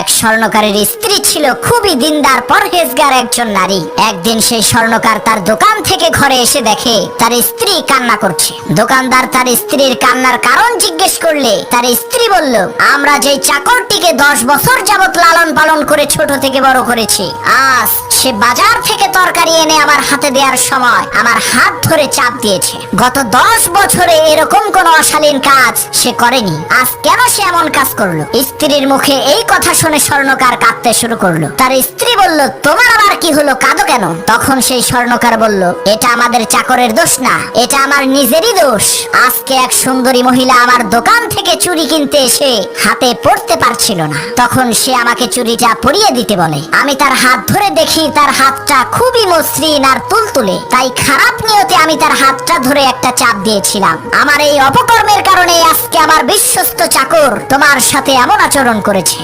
এক স্বর্ণকারের স্ত্রী ছিল খুবই দিনদার পরহেজগার একজন নারী। একদিন সেই স্বর্ণকার তার দোকান থেকে ঘরে এসে দেখে তার স্ত্রী কান্না করছে। দোকানদার তার স্ত্রীর কান্নার কারণ জিজ্ঞেস করলে তার স্ত্রী বলল, আমরা যেই চাকরটিকে 10 বছর যাবত লালন পালন করে ছোট থেকে বড় করেছি, আজ সে বাজার থেকে তরকারি এনে আমার হাতে দেওয়ার সময় আমার হাত ধরে চাপ দিয়েছে। গত 10 বছরে এরকম কোন অশালীন কাজ সে করেনি, আজ কেন সে এমন কাজ করলো? স্ত্রীর মুখে এই কথা শুনে স্বর্ণকার কাঁদতে শুরু করলো। তার স্ত্রী বলল, তোমার আবার কি হলো, কাঁদো কেন? তখন সেই স্বর্ণকার বলল, এটা আমাদের চাকরের দোষ না, এটা আমার নিজেরই দোষ। আজকে এক সুন্দরী মহিলা আমার দোকান থেকে চুড়ি কিনতে এসে হাতে পড়তে পারছিল না, তখন সে আমাকে চুড়িটা পরিয়ে দিতে বলে। আমি তার হাত ধরে দেখি তার হাতটা খুবই মসৃণ আর তুলতুলে, তাই খারাপ নিয়তে আমি তার হাতটা ধরে একটা চাপ দিয়েছিলাম। আমার এই অপকর্মের কারণে আজকে আমার বিশ্বস্ত চাকর তোমার সাথে এমন আচরণ করেছে।